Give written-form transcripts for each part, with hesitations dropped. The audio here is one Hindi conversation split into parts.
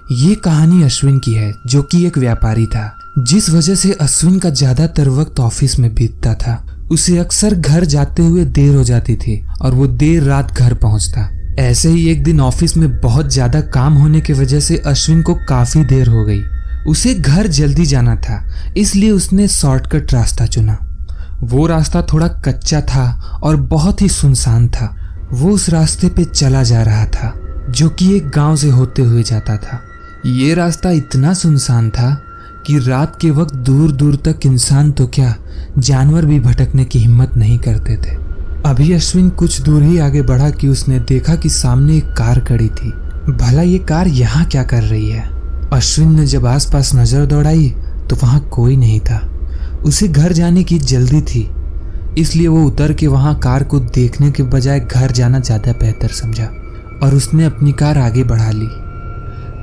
ये कहानी अश्विन की है, जो कि एक व्यापारी था, जिस वजह से अश्विन का ज्यादातर वक्त ऑफिस में बीतता था। उसे अक्सर घर जाते हुए देर हो जाती थी और वो देर रात घर पहुंचता। ऐसे ही एक दिन ऑफिस में बहुत ज्यादा काम होने की वजह से अश्विन को काफी देर हो गई। उसे घर जल्दी जाना था, इसलिए उसने शॉर्टकट रास्ता चुना। वो रास्ता थोड़ा कच्चा था और बहुत ही सुनसान था। वो उस रास्ते पे चला जा रहा था, जो कि एक गांव से होते हुए जाता था। ये रास्ता इतना सुनसान था कि रात के वक्त दूर दूर तक इंसान तो क्या, जानवर भी भटकने की हिम्मत नहीं करते थे। अभी अश्विन कुछ दूर ही आगे बढ़ा कि उसने देखा कि सामने एक कार खड़ी थी। भला ये कार यहाँ क्या कर रही है? अश्विन ने जब आसपास नजर दौड़ाई तो वहां कोई नहीं था। उसे घर जाने की जल्दी थी, इसलिए वो उतर के वहां कार को देखने के बजाय घर जाना ज्यादा बेहतर समझा और उसने अपनी कार आगे बढ़ा ली।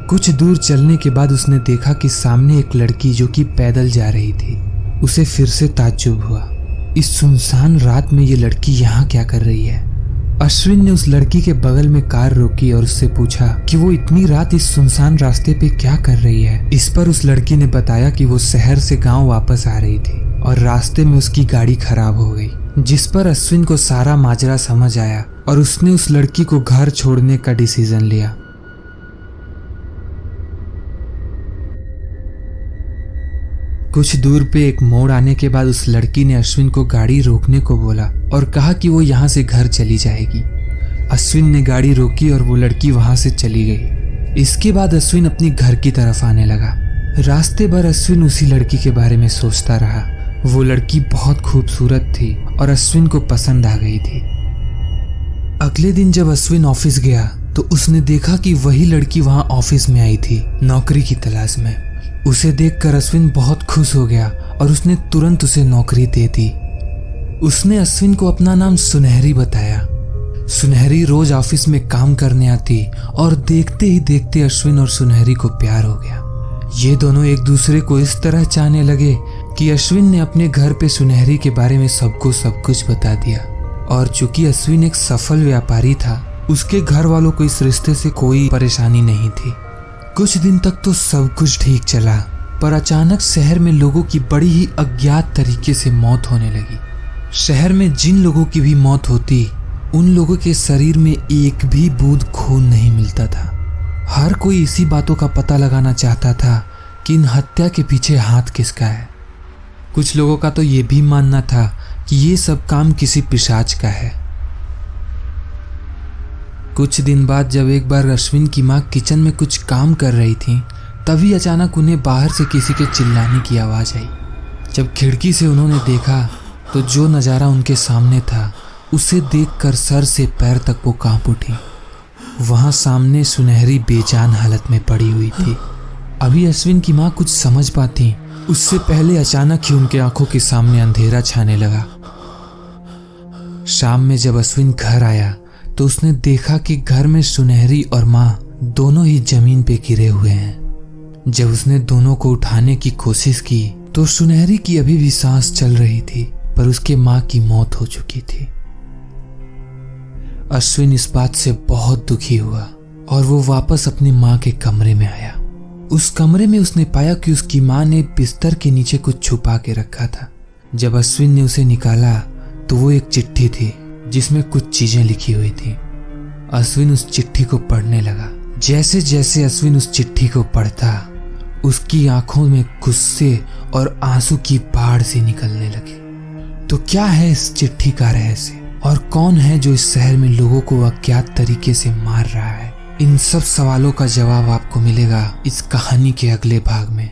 कुछ दूर चलने के बाद उसने देखा कि सामने एक लड़की जो कि पैदल जा रही थी। उसे फिर से ताज्जुब हुआ, इस सुनसान रात में ये लड़की यहाँ क्या कर रही है? अश्विन ने उस लड़की के बगल में कार रोकी और उससे पूछा कि वो इतनी रात इस सुनसान रास्ते पे क्या कर रही है। इस पर उस लड़की ने बताया कि वो शहर से गांव वापस आ रही थी और रास्ते में उसकी गाड़ी खराब हो गई, जिस पर अश्विन को सारा माजरा समझ आया और उसने उस लड़की को घर छोड़ने का डिसीजन लिया। कुछ दूर पे एक मोड़ आने के बाद उस लड़की ने अश्विन को गाड़ी रोकने को बोला और कहा कि वो यहाँ से घर चली जाएगी। अश्विन ने गाड़ी रोकी और वो लड़की वहां से चली गई। इसके बाद अश्विन अपनी घर की तरफ आने लगा। रास्ते भर अश्विन उसी लड़की के बारे में सोचता रहा। वो लड़की बहुत खूबसूरत थी और अश्विन को पसंद आ गई थी। अगले दिन जब अश्विन ऑफिस गया तो उसने देखा कि वही लड़की वहां ऑफिस में आई थी, नौकरी की तलाश में। उसे देखकर अश्विन बहुत खुश हो गया और उसने तुरंत उसे नौकरी दे दी। उसने अश्विन को अपना नाम सुनहरी बताया। सुनहरी रोज ऑफिस में काम करने आती और देखते ही देखते अश्विन और सुनहरी को प्यार हो गया। ये दोनों एक दूसरे को इस तरह चाहने लगे कि अश्विन ने अपने घर पे सुनहरी के बारे में सबको सब कुछ बता दिया। और चूंकि अश्विन एक सफल व्यापारी था, उसके घर वालों को इस रिश्ते से कोई परेशानी नहीं थी। कुछ दिन तक तो सब कुछ ठीक चला, पर अचानक शहर में लोगों की बड़ी ही अज्ञात तरीके से मौत होने लगी। शहर में जिन लोगों की भी मौत होती, उन लोगों के शरीर में एक भी बूंद खून नहीं मिलता था। हर कोई इसी बातों का पता लगाना चाहता था कि इन हत्या के पीछे हाथ किसका है। कुछ लोगों का तो ये भी मानना था कि ये सब काम किसी पिशाच का है। कुछ दिन बाद जब एक बार अश्विन की माँ किचन में कुछ काम कर रही थी, तभी अचानक उन्हें बाहर से किसी के चिल्लाने की आवाज़ आई। जब खिड़की से उन्होंने देखा तो जो नज़ारा उनके सामने था, उसे देखकर सर से पैर तक वो कांप उठी। वहाँ सामने सुनहरी बेजान हालत में पड़ी हुई थी। अभी अश्विन की माँ कुछ समझ पाती, उससे पहले अचानक ही उनके आंखों के सामने अंधेरा छाने लगा। शाम में जब अश्विन घर आया तो उसने देखा कि घर में सुनहरी और माँ दोनों ही जमीन पे गिरे हुए हैं। जब उसने दोनों को उठाने की कोशिश की तो सुनहरी की अभी भी सांस चल रही थी, पर उसके माँ की मौत हो चुकी थी। अश्विन इस बात से बहुत दुखी हुआ और वो वापस अपनी माँ के कमरे में आया। उस कमरे में उसने पाया कि उसकी माँ ने बिस्तर के नीचे कुछ छुपा के रखा था। जब अश्विन ने उसे निकाला तो वो एक चिट्ठी थी जिसमें कुछ चीजें लिखी हुई थी। अश्विन उस चिट्ठी को पढ़ने लगा। जैसे जैसे अश्विन उस चिट्ठी को पढ़ता, उसकी आंखों में गुस्से और आंसू की बाढ़ सी निकलने लगी। तो क्या है इस चिट्ठी का रहस्य और कौन है जो इस शहर में लोगों को अज्ञात तरीके से मार रहा है? इन सब सवालों का जवाब आपको मिलेगा इस कहानी के अगले भाग में।